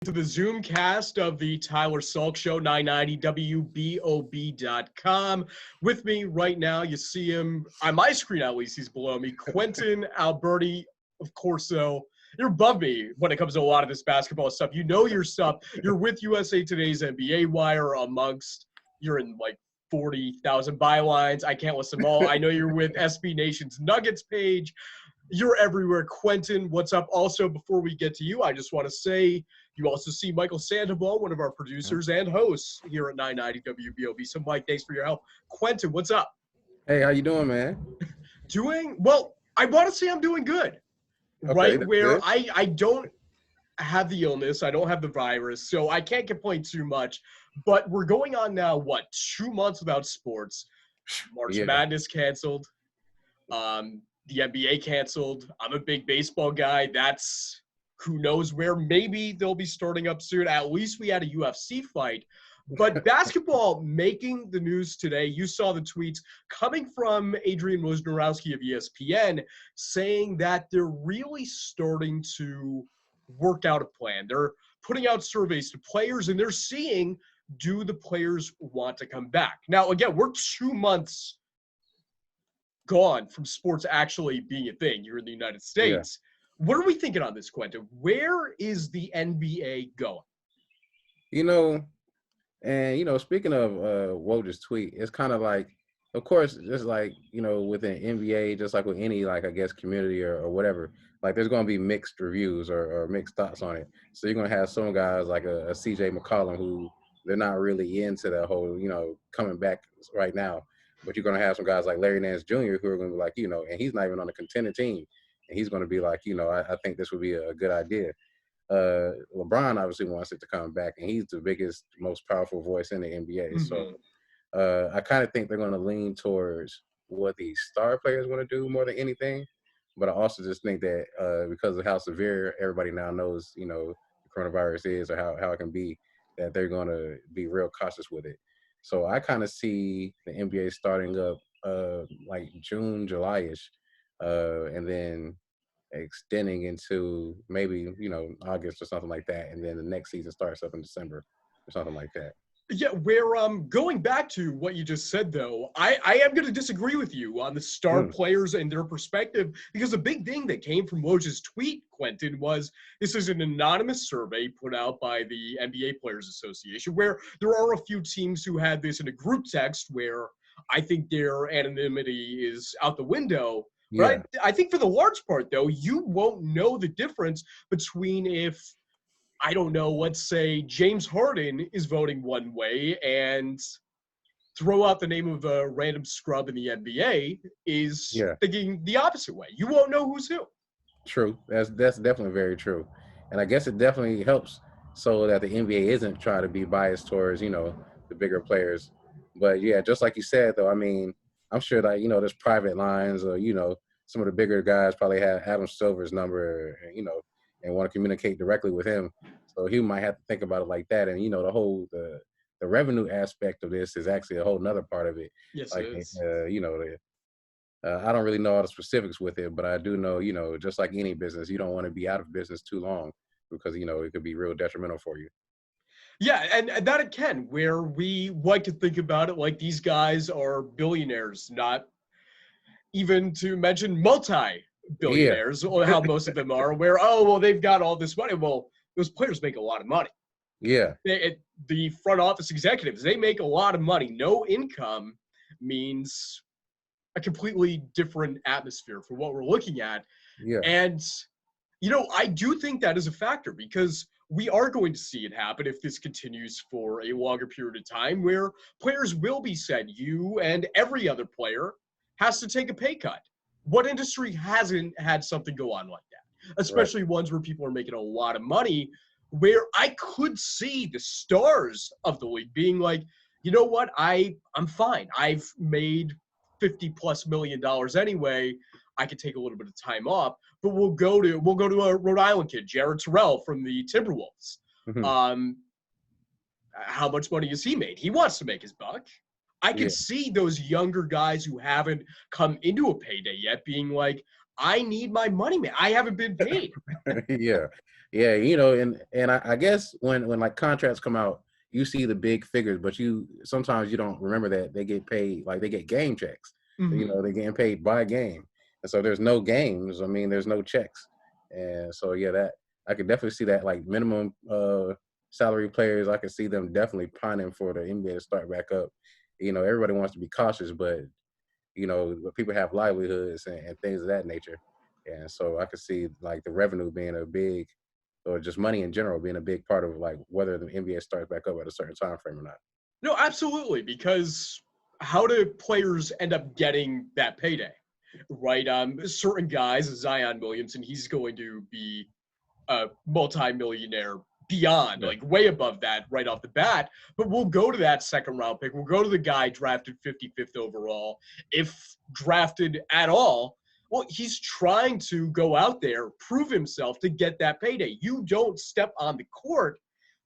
to the Zoom cast of the Tyler Salk Show, 990WBOB.com. With me right now, you see him on my screen, at least he's below me, Quenton Albertie. Of course, though, you're above me when it comes to a lot of this basketball stuff. You know your stuff. You're with USA Today's NBA Wire you're in like 40,000 bylines. I can't list them all. I know you're with SB Nation's Nuggets page. You're everywhere. Quenton, what's up? Also, before we get to you, I just want to say you also see Michael Sandoval, one of our producers and hosts here at 990 WBOB. So, Mike, thanks for your help. Quenton, what's up? Hey, how you doing, man? Doing well. I want to say I'm doing good. Okay, right where good. I don't have the illness, I don't have the virus, so I can't complain too much. But we're going on now, 2 months without sports. March Madness canceled. The NBA canceled. I'm a big baseball guy. That's who knows where. Maybe they'll be starting up soon. At least we had a UFC fight. But basketball making the news today. You saw the tweets coming from Adrian Wojnarowski of ESPN saying that they're really starting to work out a plan. They're putting out surveys to players, and they're seeing, do the players want to come back? Now, again, we're 2 months gone from sports actually being a thing here in the United States. Yeah. What are we thinking on this, Quenton? Where is the NBA going? Speaking of Woj's tweet, it's kind of like, of course, just like, within NBA, just like with any, like, I guess, community or whatever, like there's going to be mixed reviews or mixed thoughts on it. So you're going to have some guys like a CJ McCollum who they're not really into the whole, coming back right now. But you're going to have some guys like Larry Nance Jr. who are going to be like, and he's not even on a contender team. And he's going to be like, I think this would be a good idea. LeBron obviously wants it to come back, and he's the biggest, most powerful voice in the NBA. Mm-hmm. So I kind of think they're going to lean towards what the star players want to do more than anything. But I also just think that because of how severe everybody now knows, the coronavirus is or how it can be, that they're going to be real cautious with it. So I kind of see the NBA starting up like June, July-ish, and then extending into maybe, August or something like that. And then the next season starts up in December or something like that. Yeah, going back to what you just said, though, I am going to disagree with you on the star players and their perspective, because the big thing that came from Woj's tweet, Quenton, was this is an anonymous survey put out by the NBA Players Association, where there are a few teams who had this in a group text where I think their anonymity is out the window. Yeah. But I think for the large part, though, you won't know the difference between if, I don't know, let's say James Harden is voting one way and throw out the name of a random scrub in the NBA is thinking the opposite way. You won't know who's who. True. That's definitely very true. And I guess it definitely helps so that the NBA isn't trying to be biased towards, the bigger players. But, yeah, just like you said, though, I mean, I'm sure that, there's private lines or, some of the bigger guys probably have Adam Silver's number, and want to communicate directly with him. So he might have to think about it like that. And, the revenue aspect of this is actually a whole nother part of it. Yes, like, it is. I don't really know all the specifics with it, but I do know, just like any business, you don't want to be out of business too long because, it could be real detrimental for you. Yeah, and that it can, where we like to think about it like these guys are billionaires, not even to mention multi-billionaires, or how most of them are, where, they've got all this money. Well, those players make a lot of money. Yeah. The front office executives, they make a lot of money. No income means a completely different atmosphere for what we're looking at. Yeah. And, I do think that is a factor, because we are going to see it happen if this continues for a longer period of time, where players will be said, you and every other player has to take a pay cut. What industry hasn't had something go on like that? Especially ones where people are making a lot of money, where I could see the stars of the league being like, you know what, I'm fine. I've made $50+ million anyway. I could take a little bit of time off, but we'll go to a Rhode Island kid, Jared Terrell from the Timberwolves. Mm-hmm. How much money has he made? He wants to make his buck. I can see those younger guys who haven't come into a payday yet being like, I need my money, man. I haven't been paid. Yeah, yeah, you know, and I guess when like contracts come out, you see the big figures, but you sometimes you don't remember that they get paid, like they get game checks. You know, they're getting paid by game, and so there's no games. I mean, there's no checks, and so yeah, that I could definitely see that like minimum salary players. I could see them definitely pining for the NBA to start back up. You know, everybody wants to be cautious, but you know, people have livelihoods and things of that nature. And so I could see like the revenue being a big, or just money in general being a big part of like whether the NBA starts back up at a certain time frame or not. No, absolutely. Because how do players end up getting that payday? Right? Certain guys, Zion Williamson, he's going to be a multi-millionaire beyond, like way above that right off the bat. But we'll go to that second round pick. We'll go to the guy drafted 55th overall. If drafted at all, well, he's trying to go out there, prove himself to get that payday. You don't step on the court.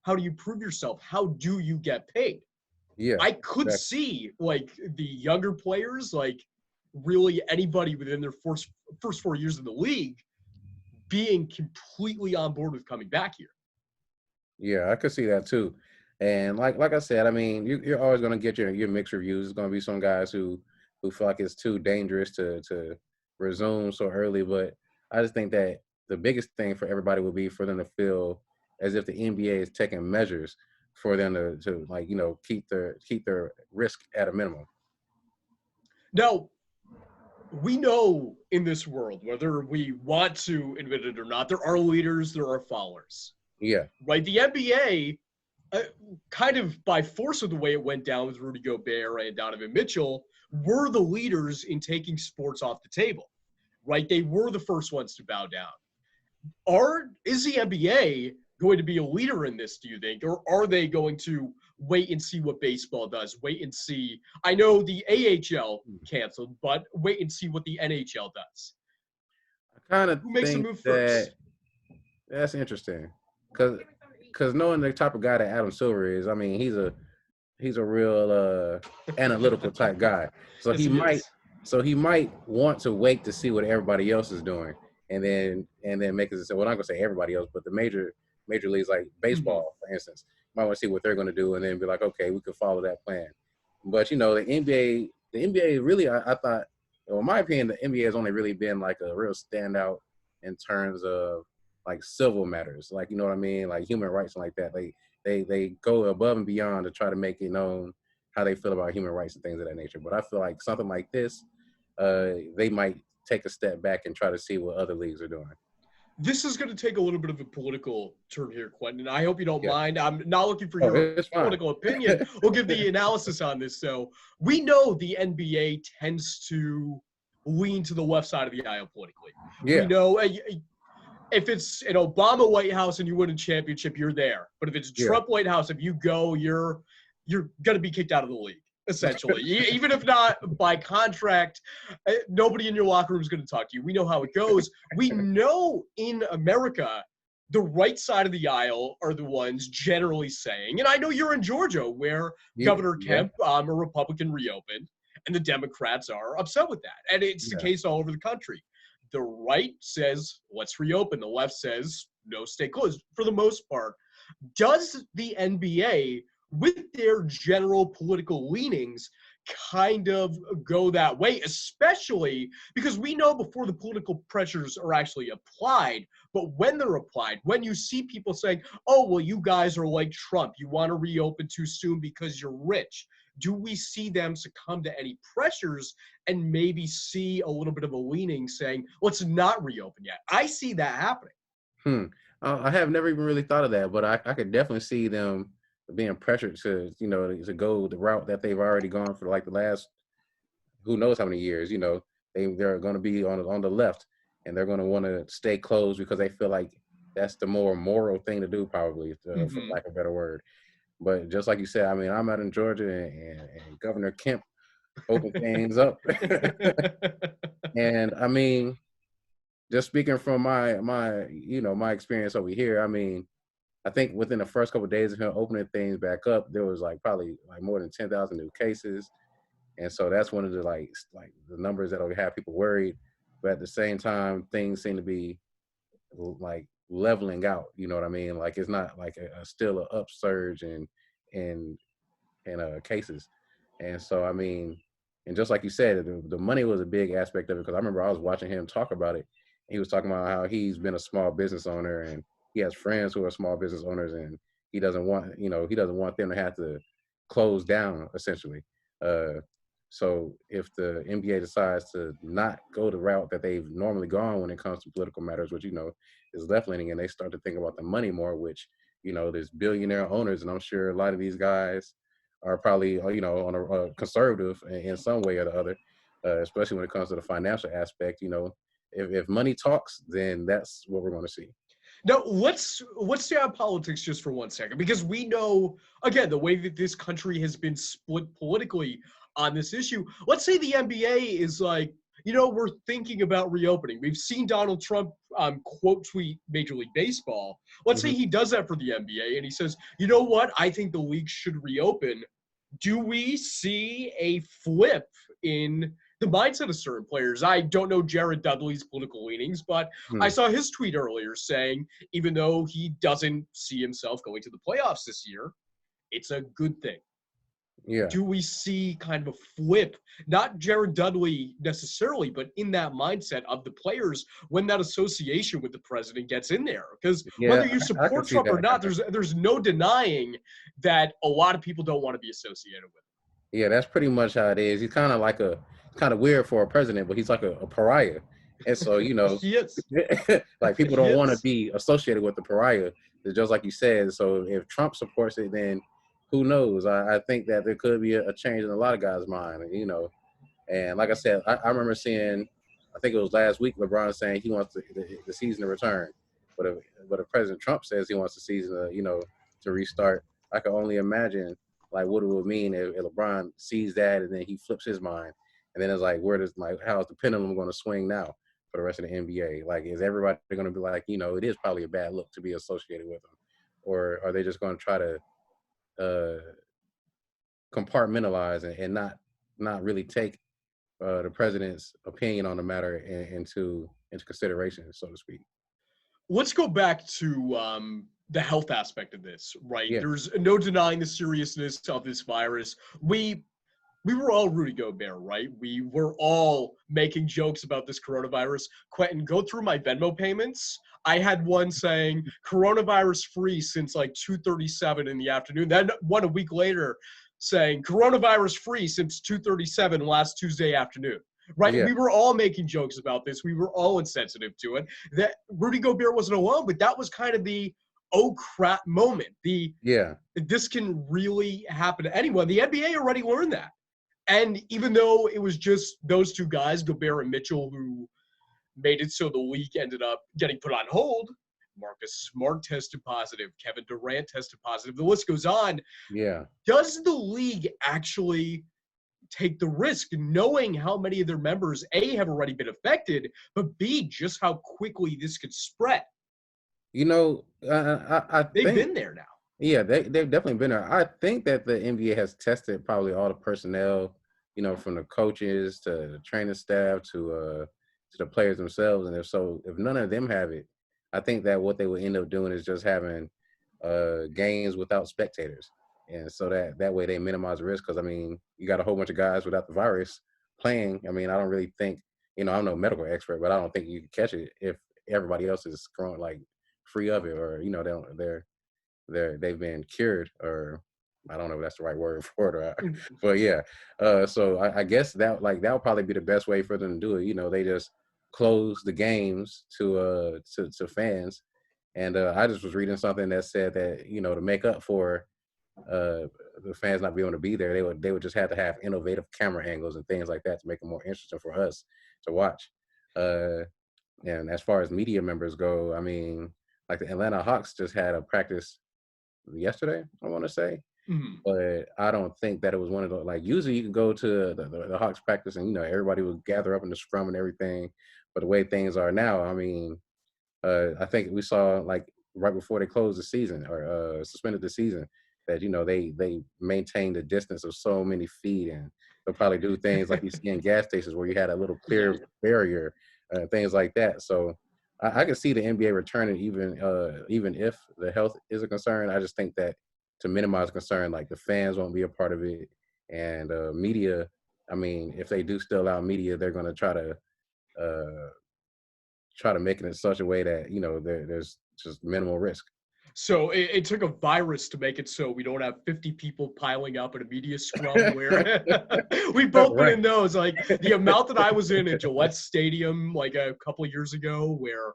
How do you prove yourself? How do you get paid? Yeah, I could exactly. see like the younger players, like really anybody within their first 4 years in the league, being completely on board with coming back here. Yeah, I could see that too. And like I said, I mean, you're always going to get your mixed reviews. There's going to be some guys who feel like it's too dangerous to resume so early, but I just think that the biggest thing for everybody would be for them to feel as if the NBA is taking measures for them to like, you know, keep their risk at a minimum. Now, we know in this world, whether we want to admit it or not, there are leaders, there are followers. Yeah. Right? The NBA, kind of by force of the way it went down with Rudy Gobert and Donovan Mitchell, were the leaders in taking sports off the table. Right? They were the first ones to bow down. Is the NBA going to be a leader in this, do you think? Or are they going to wait and see what baseball does? Wait and see. I know the AHL canceled, but wait and see what the NHL does. I kind of Who makes the think move that first? that's interesting because knowing the type of guy that Adam Silver is, I mean, he's a real analytical type guy. So Yes, he is. he might want to wait to see what everybody else is doing, and then make it. Well, I'm not gonna say everybody else, but the major leagues like baseball, for instance, might want to see what they're gonna do, and then be like, okay, we could follow that plan. But you know, the NBA really, I thought, well, in my opinion, the NBA has only really been like a real standout in terms of like civil matters, like you know what I mean, like human rights and like that. They go above and beyond to try to make it known how they feel about human rights and things of that nature. But I feel like something like this, they might take a step back and try to see what other leagues are doing. This is going to take a little bit of a political turn here, Quenton. I hope you don't Yeah. mind. I'm not looking for Oh, your it's fine. political opinion. We'll give the analysis on this. So we know the NBA tends to lean to the left side of the aisle politically. Yeah. We know if it's an Obama White House and you win a championship, you're there. But if it's Trump White House, if you go, you're going to be kicked out of the league, essentially. Even if not by contract, nobody in your locker room is going to talk to you. We know how it goes. We know in America, the right side of the aisle are the ones generally saying, and I know you're in Georgia where Governor Kemp, a Republican, reopened, and the Democrats are upset with that. And it's the case all over the country. The right says, let's reopen. The left says, no, stay closed for the most part. Does the NBA, with their general political leanings, kind of go that way, especially because we know before the political pressures are actually applied, but when they're applied, when you see people saying, oh, well, you guys are like Trump, you want to reopen too soon because you're rich, do we see them succumb to any pressures and maybe see a little bit of a leaning saying, let's not reopen yet? I see that happening. I have never even really thought of that, but I could definitely see them being pressured to, you know, to go the route that they've already gone for like the last, who knows how many years. You know, they're going to be on the left, and they're going to want to stay closed because they feel like that's the more moral thing to do, probably, for lack of a better word. But just like you said, I mean, I'm out in Georgia, and Governor Kemp opened things up, and I mean, just speaking from my experience over here, I mean, I think within the first couple of days of him opening things back up, there was like probably like more than 10,000 new cases, and so that's one of the like the numbers that'll have people worried. but at the same time, things seem to be like leveling out. You know what I mean? Like it's not like still an upsurge in cases, and so I mean, and just like you said, the money was a big aspect of it because I remember I was watching him talk about it. He was talking about how he's been a small business owner and he has friends who are small business owners, and he doesn't want he doesn't want them to have to close down essentially. Uh, so if the NBA decides to not go the route that they've normally gone when it comes to political matters, which is left leaning, and they start to think about the money more, which there's billionaire owners, and I'm sure a lot of these guys are probably on a conservative in some way or the other, especially when it comes to the financial aspect. If money talks, then that's what we're going to see. Now, let's stay on politics just for 1 second, because we know, again, the way that this country has been split politically on this issue. Let's say the NBA is like, we're thinking about reopening. We've seen Donald Trump quote tweet Major League Baseball. Let's say he does that for the NBA and he says, you know what? I think the league should reopen. Do we see a flip in the mindset of certain players? I don't know Jared Dudley's political leanings, but I saw his tweet earlier saying, even though he doesn't see himself going to the playoffs this year, it's a good thing. Yeah. Do we see kind of a flip, not Jared Dudley necessarily, but in that mindset of the players when that association with the president gets in there? Because whether you support Trump or not, there's no denying that a lot of people don't want to be associated with him. Yeah, that's pretty much how it is. He's kind of like kind of weird for a president, but he's like a pariah. And so, he is. like people don't want to be associated with the pariah. It's just like you said. So if Trump supports it, then who knows? I think that there could be a change in a lot of guys' mind, And like I said, I remember seeing, I think it was last week, LeBron saying he wants the season to return. But if President Trump says he wants the season to restart, I can only imagine like what it would mean if LeBron sees that and then he flips his mind. And then it's like, how's the pendulum going to swing now for the rest of the NBA? Like, is everybody going to be like, it is probably a bad look to be associated with them? Or are they just going to try to compartmentalize and not really take the president's opinion on the matter into consideration, so to speak? Let's go back to the health aspect of this, right? Yeah. There's no denying the seriousness of this virus. We were all Rudy Gobert, right? We were all making jokes about this coronavirus. Quenton, go through my Venmo payments. I had one saying coronavirus free since like 2:37 in the afternoon. Then one a week later saying coronavirus free since 2:37 last Tuesday afternoon. Right? Yeah. We were all making jokes about this. We were all insensitive to it. That Rudy Gobert wasn't alone, but that was kind of the oh crap moment. This can really happen to anyone. The NBA already learned that. And even though it was just those two guys, Gobert and Mitchell, who made it so the league ended up getting put on hold, Marcus Smart tested positive, Kevin Durant tested positive, the list goes on. Yeah. Does the league actually take the risk knowing how many of their members, A, have already been affected, but B, just how quickly this could spread? I they've think, been there now. Yeah, they've definitely been there. I think that the NBA has tested probably all the personnel, from the coaches to the training staff to the players themselves. And if none of them have it, I think that what they would end up doing is just having games without spectators. And so that way they minimize the risk. Because, I mean, you got a whole bunch of guys without the virus playing. I mean, I don't really think, I'm no medical expert, but I don't think you can catch it if everybody else is growing like free of it, or, they've been cured, or I don't know if that's the right word for it, but yeah. So I guess that would probably be the best way for them to do it. They just close the games to fans. And I just was reading something that said that, to make up for the fans not being able to be there, they would just have to have innovative camera angles and things like that to make it more interesting for us to watch. And as far as media members go, I mean, like the Atlanta Hawks just had a practice yesterday, I want to say. Mm-hmm. But I don't think that it was one of those, like, usually you can go to the Hawks practice and, everybody would gather up in the scrum and everything. But the way things are now, I mean, I think we saw, like, right before they closed the season or suspended the season, that, they maintained a distance of so many feet, and they'll probably do things like you see in gas stations where you had a little clear barrier things like that. So I can see the NBA returning even if the health is a concern. I just think that to minimize concern, like the fans won't be a part of it, and media. I mean, if they do still allow media, they're going to try to make it in such a way that there's just minimal risk. So it took a virus to make it so we don't have 50 people piling up at a media scrum where we've both been in those. Like the amount that I was in at Gillette Stadium like a couple of years ago where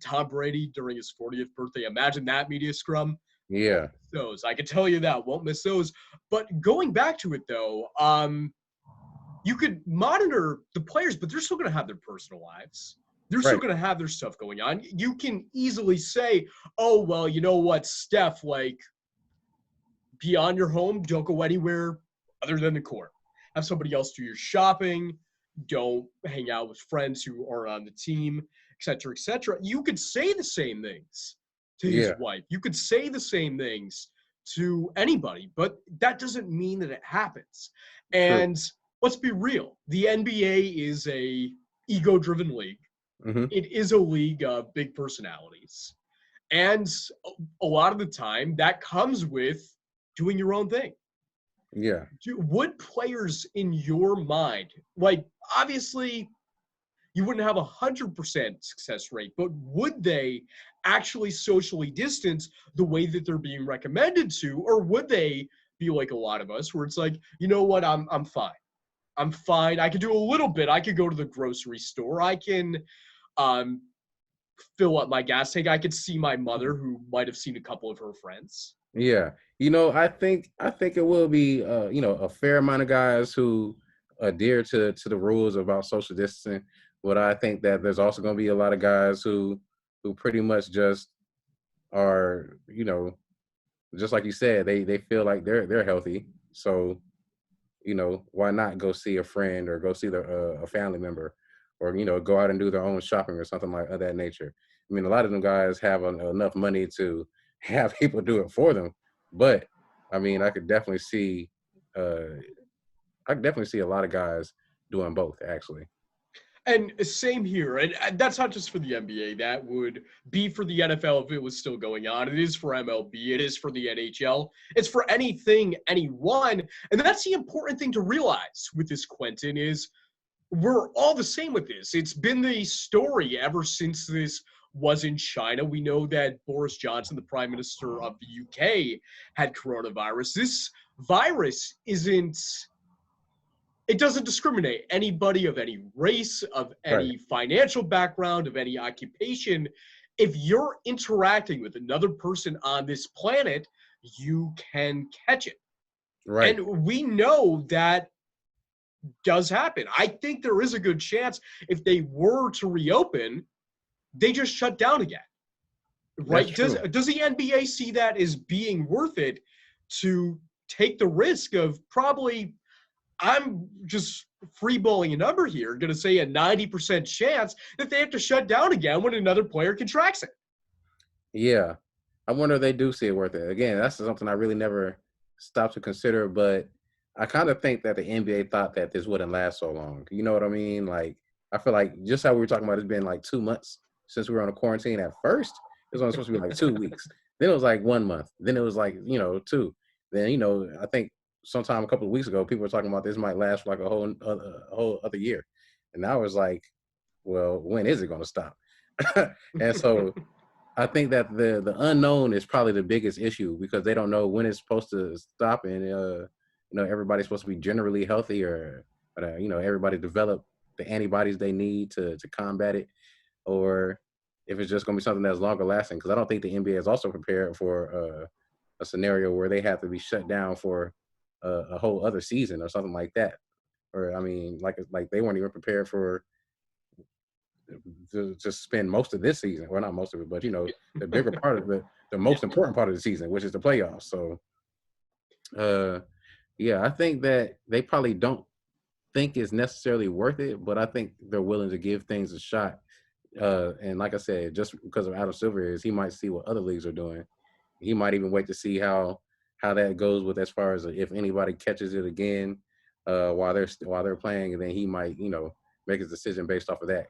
Tom Brady during his 40th birthday, imagine that media scrum. Yeah. Those. I can tell you that. Won't miss those. But going back to it though, you could monitor the players, but they're still going to have their personal lives. They're still going to have their stuff going on. You can easily say, oh, well, you know what, Steph, like, beyond your home, don't go anywhere other than the court. Have somebody else do your shopping. Don't hang out with friends who aren't on the team, et cetera, et cetera. You could say the same things to his wife. You could say the same things to anybody, but that doesn't mean that it happens. And let's be real. The NBA is a ego-driven league. Mm-hmm. It is a league of big personalities. And a lot of the time, that comes with doing your own thing. Yeah. Would players in your mind, like, obviously, you wouldn't have 100% success rate, but would they actually socially distance the way that they're being recommended to? Or would they be like a lot of us, where it's like, you know what, I'm fine. I'm fine. I could do a little bit. I could go to the grocery store. I can fill up my gas tank. I could see my mother, who might have seen a couple of her friends. Yeah. I think it will be a fair amount of guys who adhere to the rules about social distancing. But I think that there's also going to be a lot of guys who pretty much just are, just like you said, they feel like they're healthy. So, why not go see a friend or go see a family member, or go out and do their own shopping or something like of that nature. I mean, a lot of them guys have enough money to have people do it for them, but I mean, I could definitely see a lot of guys doing both, actually. And same here. And that's not just for the NBA. That would be for the NFL if it was still going on. It is for MLB. It is for the NHL. It's for anything, anyone. And that's the important thing to realize with this, Quenton, is we're all the same with this. It's been the story ever since this was in China. We know that Boris Johnson, the Prime Minister of the UK, had coronavirus. This virus it doesn't discriminate anybody of any race, of any financial background, of any occupation. If you're interacting with another person on this planet, you can catch it. Right. And we know that does happen. I think there is a good chance if they were to reopen, they just shut down again. Right? Does the NBA see that as being worth it to take the risk of probably, I'm just freeballing a number here, going to say a 90% chance that they have to shut down again when another player contracts it? Yeah. I wonder if they do see it worth it. Again, that's something I really never stopped to consider, but I kind of think that the NBA thought that this wouldn't last so long. You know what I mean? Like, I feel like just how we were talking about, it's been like 2 months since we were on a quarantine. At first, it was only supposed to be like 2 weeks. Then it was like 1 month. Then it was like, 2. Then, I think sometime a couple of weeks ago, people were talking about this might last for like a whole other year. And now it's like, well, when is it going to stop? And so I think that the unknown is probably the biggest issue, because they don't know when it's supposed to stop, and everybody's supposed to be generally healthy, or everybody develop the antibodies they need to combat it, or if it's just going to be something that's longer lasting. Because I don't think the NBA is also prepared for a scenario where they have to be shut down for a whole other season or something like that. Or I mean, like they weren't even prepared for to just spend most of this season. Well, not most of it, but the bigger part of the most important part of the season, which is the playoffs. So, yeah, I think that they probably don't think it's necessarily worth it, but I think they're willing to give things a shot. And like I said, just because of Adam Silver he might see what other leagues are doing. He might even wait to see how that goes with, as far as if anybody catches it again while they're playing, and then he might make his decision based off of that.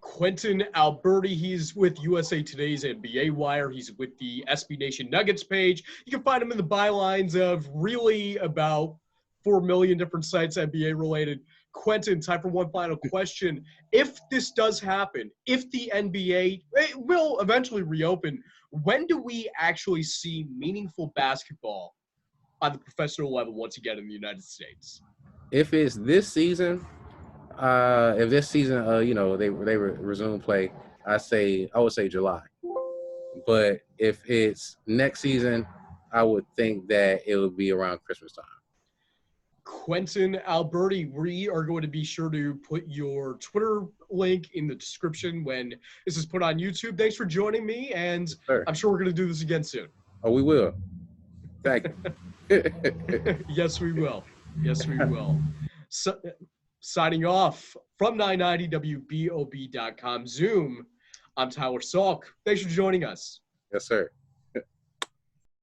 Quenton Albertie. He's with USA Today's NBA Wire. He's with the SB Nation Nuggets page. You can find him in the bylines of really about 4 million different sites NBA related. Quenton, time for one final question. If this does happen, if the NBA will eventually reopen, when do we actually see meaningful basketball on the professional level once again in the United States? If it's this season, if this season, you know, they resume play, I would say July. But if it's next season, I would think that it would be around Christmas time. Quenton Albertie, we are going to be sure to put your Twitter link in the description when this is put on YouTube. Thanks for joining me, and I'm sure we're going to do this again soon. Oh, we will. Thank you. Yes, we will. Yes, we will. So, signing off from 990WBOB.com Zoom, I'm Tyler Salk. Thanks for joining us. Yes, sir.